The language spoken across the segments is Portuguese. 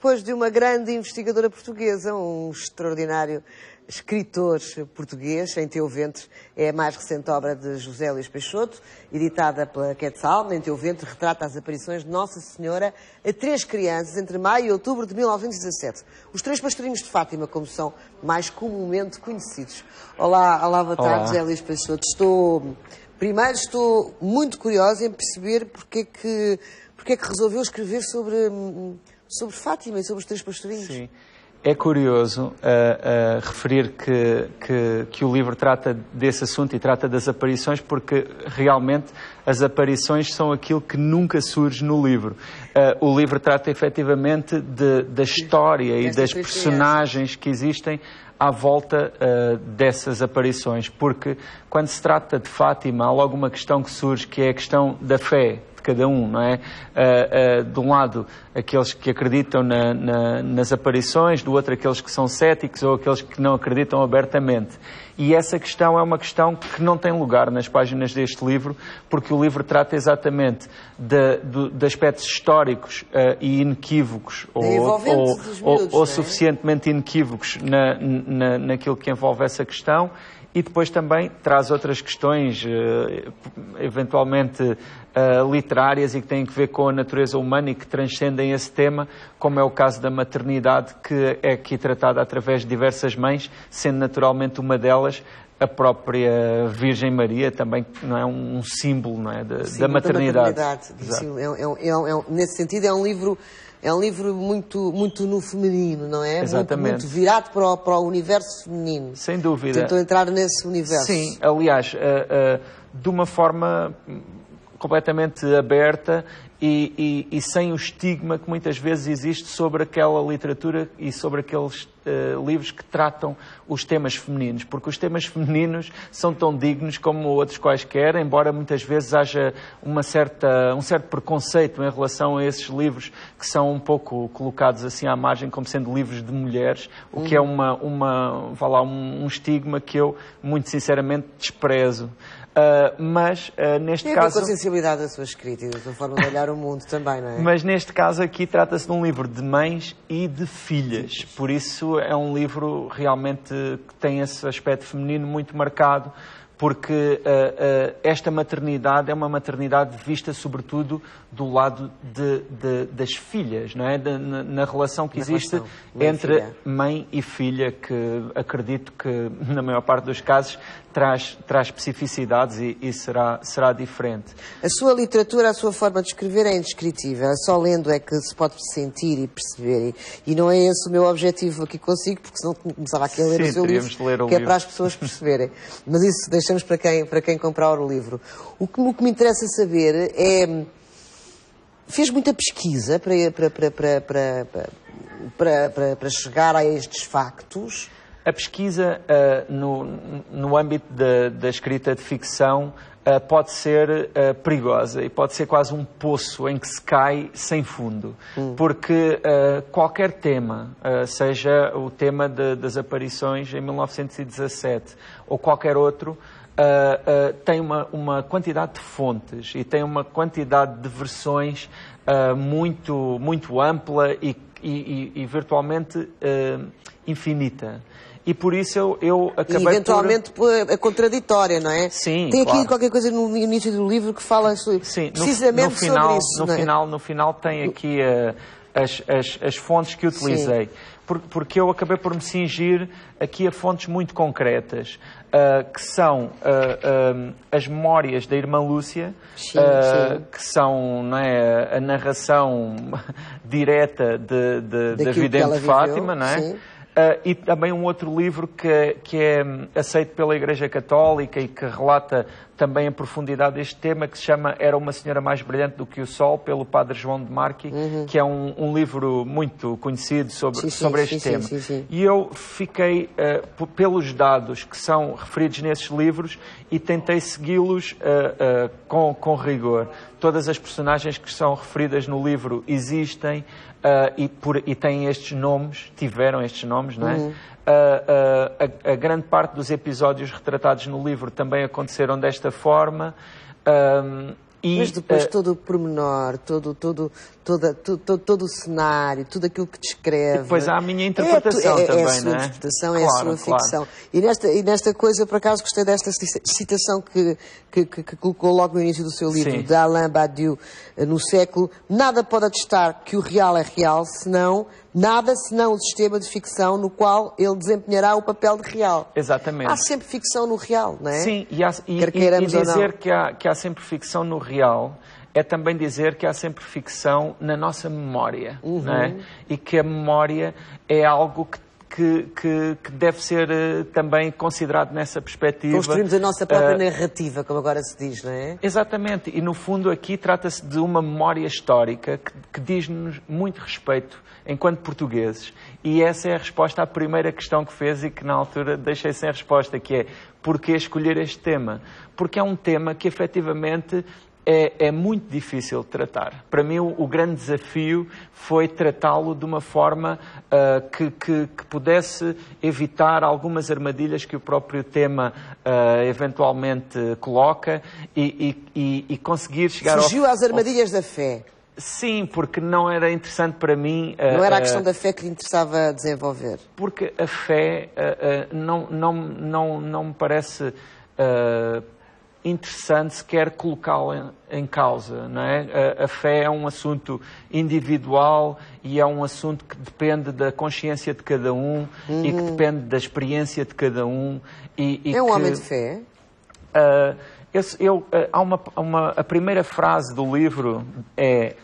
depois de uma grande investigadora portuguesa, um extraordinário escritor português. Em Teu Ventre é a mais recente obra de José Luís Peixoto, editada pela Quetzal. Em Teu Ventre retrata as aparições de Nossa Senhora a 3 crianças entre maio e outubro de 1917. Os 3 pastorinhos de Fátima, como são mais comumente conhecidos. Olá, boa tarde, José Luís Peixoto. Primeiro estou muito curiosa em perceber porque é que resolveu escrever sobre Fátima e sobre os 3 pastorinhos. Sim. É curioso referir que o livro trata desse assunto e trata das aparições, porque realmente as aparições são aquilo que nunca surge no livro. O livro trata efetivamente da história e das personagens que existem à volta dessas aparições, porque quando se trata de Fátima há logo uma questão que surge, que é a questão da fé de cada um, não é? De um lado, aqueles que acreditam nas aparições, do outro, aqueles que são céticos ou aqueles que não acreditam abertamente. E essa questão é uma questão que não tem lugar nas páginas deste livro, porque o livro trata exatamente de aspectos históricos e inequívocos, ou suficientemente inequívocos naquilo que envolve essa questão. E depois também traz outras questões, eventualmente literárias e que têm a ver com a natureza humana e que transcendem esse tema, como é o caso da maternidade, que é aqui tratada através de diversas mães, sendo naturalmente uma delas a própria Virgem Maria, também não é um símbolo, não é, da maternidade. Nesse sentido é um livro muito no feminino, não é? Exatamente. Muito virado para o universo feminino. Sem dúvida. Tentou entrar nesse universo. Sim, aliás, de uma forma completamente aberta e sem o estigma que muitas vezes existe sobre aquela literatura e sobre aqueles livros que tratam os temas femininos, porque os temas femininos são tão dignos como outros quaisquer, embora muitas vezes haja um certo preconceito em relação a esses livros que são um pouco colocados assim à margem como sendo livros de mulheres, o que é um estigma que eu muito sinceramente desprezo. Mas neste caso... Tem a ver com a sensibilidade da sua escrita e da sua forma de olhar o mundo também, não é? Mas neste caso aqui trata-se de um livro de mães e de filhas, por isso é um livro realmente que tem esse aspecto feminino muito marcado, porque esta maternidade é uma maternidade vista sobretudo do lado das filhas, não é? Na relação que existe entre mãe e filha, que acredito que na maior parte dos casos traz especificidades e será diferente. A sua literatura, a sua forma de escrever é indescritível. Só lendo é que se pode sentir e perceber. E não é esse o meu objetivo aqui consigo, porque senão começava aqui a ler o seu livro, que é para as pessoas perceberem. Mas isso deixamos para quem comprar o livro. O que me interessa saber é... Fez muita pesquisa para chegar a estes factos? A pesquisa no âmbito da escrita de ficção pode ser perigosa e pode ser quase um poço em que se cai sem fundo, porque qualquer tema, seja o tema das aparições em 1917 ou qualquer outro, tem uma quantidade de fontes e tem uma quantidade de versões muito ampla e virtualmente infinita. E por isso eu acabei eventualmente a contraditória, não é? Sim, tem aqui qualquer coisa no início do livro que fala precisamente sobre isso. No final tem aqui as fontes que utilizei. Porque eu acabei por me cingir aqui a fontes muito concretas, que são as memórias da irmã Lúcia, que são, não é, a narração direta da vidente de Fátima, não é? E também um outro livro que é aceito pela Igreja Católica e que relata também a profundidade deste tema, que se chama Era uma Senhora Mais Brilhante do que o Sol, pelo Padre João de Marchi, que é um livro muito conhecido sobre este tema. E eu fiquei pelos dados que são referidos nesses livros e tentei segui-los com rigor. Todas as personagens que são referidas no livro existem e têm estes nomes, tiveram estes nomes, não é? A grande parte dos episódios retratados no livro também aconteceram desta forma. Mas depois todo o pormenor, todo todo o cenário, tudo aquilo que descreve. E depois há a minha interpretação também, é a sua interpretação, é a sua ficção. E nesta coisa, por acaso, gostei desta citação que colocou logo no início do seu livro, Sim. de Alain Badiou, no século: nada pode atestar que o real é real, senão o sistema de ficção no qual ele desempenhará o papel de real. Exatamente. Há sempre ficção no real, não é? Sim, e dizer que há sempre ficção no real é também dizer que há sempre ficção na nossa memória, não é? E que a memória é algo que deve ser também considerado nessa perspectiva. Construímos a nossa própria narrativa, como agora se diz, não é? Exatamente, e no fundo aqui trata-se de uma memória histórica que diz-nos muito respeito enquanto portugueses. E essa é a resposta à primeira questão que fez e que na altura deixei sem resposta, que é: porquê escolher este tema? Porque é um tema que efetivamente é muito difícil de tratar. Para mim, o grande desafio foi tratá-lo de uma forma que pudesse evitar algumas armadilhas que o próprio tema eventualmente coloca e conseguir chegar Fugiu às armadilhas da fé. Sim, porque não era interessante para mim... Não era a questão da fé que lhe interessava desenvolver? Porque a fé não me parece interessante sequer colocá-la em causa, não é? A fé é um assunto individual e é um assunto que depende da consciência de cada um e que depende da experiência de cada um. É um homem de fé? A primeira frase do livro é: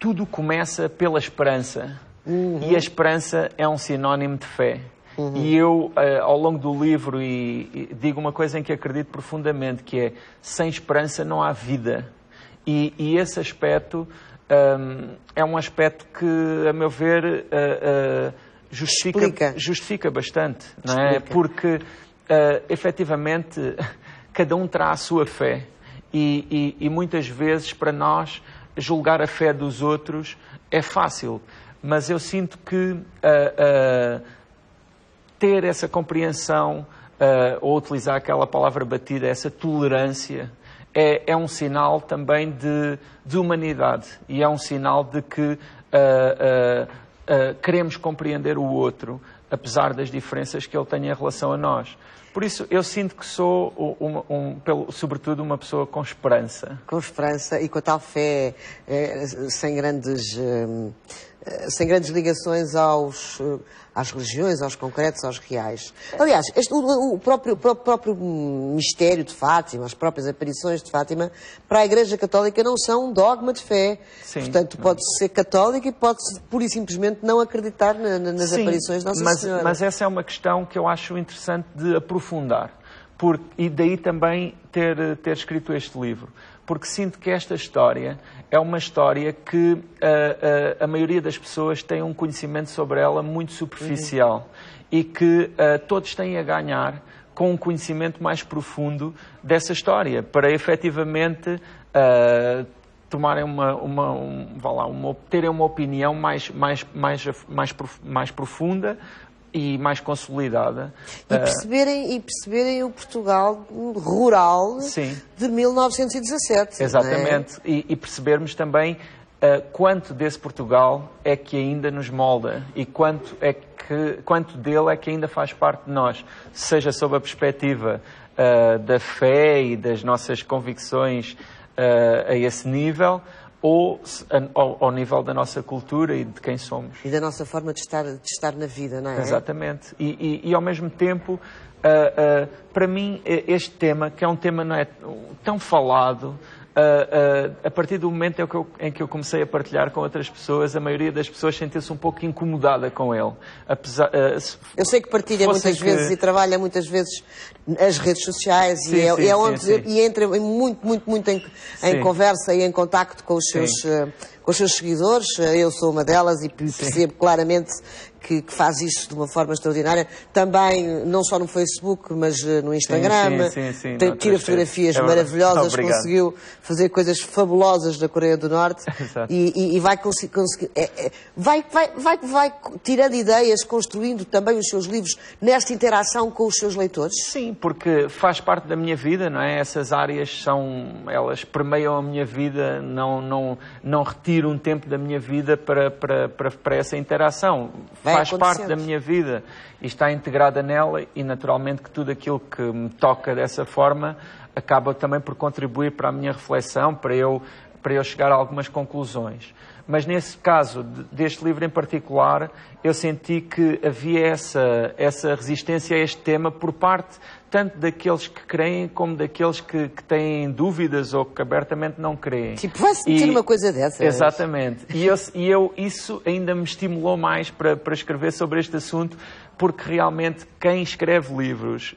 tudo começa pela esperança, e a esperança é um sinónimo de fé. E eu, ao longo do livro, digo uma coisa em que acredito profundamente, que é: sem esperança não há vida. E esse aspecto é um aspecto que, a meu ver, justifica bastante, não é? Porque, efetivamente, cada um terá a sua fé. E muitas vezes, para nós, julgar a fé dos outros é fácil. Mas eu sinto que ter essa compreensão, ou utilizar aquela palavra batida, essa tolerância, é um sinal também de humanidade. E é um sinal de que queremos compreender o outro, apesar das diferenças que ele tem em relação a nós. Por isso, eu sinto que sou, sobretudo, uma pessoa com esperança. Com esperança e com a tal fé, sem grandes ligações às religiões, aos concretos, aos reais. Aliás, o próprio mistério de Fátima, as próprias aparições de Fátima, para a Igreja Católica não são um dogma de fé. Sim. Portanto, pode-se ser católico e pode-se pura e simplesmente não acreditar nas aparições de Nossa Senhora. Mas essa é uma questão que eu acho interessante de aprofundar. E daí também ter escrito este livro. Porque sinto que esta história é uma história que a maioria das pessoas tem um conhecimento sobre ela muito superficial e que todos têm a ganhar com um conhecimento mais profundo dessa história, para efetivamente tomarem terem uma opinião mais profunda e mais consolidada. E perceberem o Portugal rural de 1917. Exatamente. Não é? E percebermos também quanto desse Portugal é que ainda nos molda e quanto dele é que ainda faz parte de nós, seja sob a perspectiva da fé e das nossas convicções a esse nível, ou ao nível da nossa cultura e de quem somos. E da nossa forma de estar na vida, não é? Exatamente. E ao mesmo tempo, para mim, este tema, que é um tema não é tão falado, a partir do momento em que eu comecei a partilhar com outras pessoas, a maioria das pessoas sentiu-se um pouco incomodada com ele. Eu sei que partilha muitas vezes e trabalha muitas vezes as redes sociais e entra muito em conversa e em contacto com os com os seus seguidores, eu sou uma delas e percebo claramente que faz isso de uma forma extraordinária, também, não só no Facebook, mas no Instagram, sim, tira fotografias maravilhosas, conseguiu fazer coisas fabulosas na Coreia do Norte e vai conseguir, vai tirando ideias, construindo também os seus livros nesta interação com os seus leitores? Sim, porque faz parte da minha vida, não é? Essas áreas elas permeiam a minha vida, não retiro um tempo da minha vida para essa interação. Faz parte da minha vida e está integrada nela e naturalmente que tudo aquilo que me toca dessa forma acaba também por contribuir para a minha reflexão, para eu chegar a algumas conclusões. Mas nesse caso, deste livro em particular, eu senti que havia essa resistência a este tema por parte tanto daqueles que creem como daqueles que têm dúvidas ou que abertamente não creem. Tipo, vai-se meter uma coisa dessa. Exatamente. Isso ainda me estimulou mais para escrever sobre este assunto, porque realmente quem escreve livros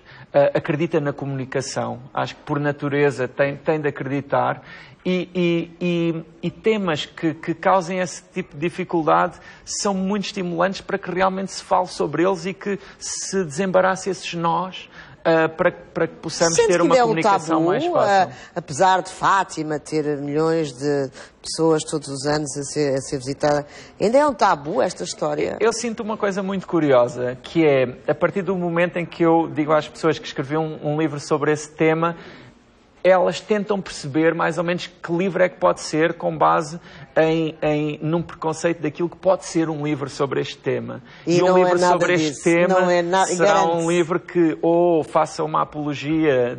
acredita na comunicação. Acho que por natureza tem de acreditar. E temas que causem esse tipo de dificuldade são muito estimulantes para que realmente se fale sobre eles e que se desembarace esses nós para que possamos ter uma comunicação mais fácil. Apesar de Fátima ter milhões de pessoas todos os anos a ser visitada, ainda é um tabu esta história? Eu sinto uma coisa muito curiosa, que é, a partir do momento em que eu digo às pessoas que escreviam um livro sobre esse tema, elas tentam perceber mais ou menos que livro é que pode ser com base num preconceito daquilo que pode ser um livro sobre este tema. E um livro sobre este tema será um livro que ou faça uma apologia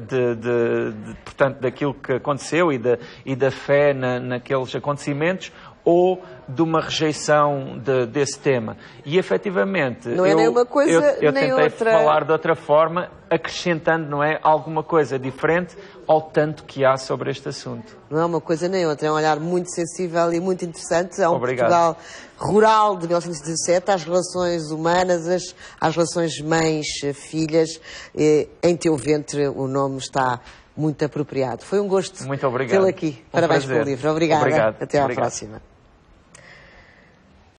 portanto, daquilo que aconteceu e da fé naqueles acontecimentos, ou de uma rejeição desse tema. E, efetivamente, não é nem uma coisa, eu nem tentei outra. falar de outra forma, acrescentando, não é, alguma coisa diferente ao tanto que há sobre este assunto. Não é uma coisa nem outra, é um olhar muito sensível e muito interessante ao Portugal rural de 1917, às relações humanas, às relações mães-filhas. Em Teu Ventre o nome está muito apropriado. Foi um gosto tê-lo aqui. Parabéns pelo livro. Obrigada. Até à próxima.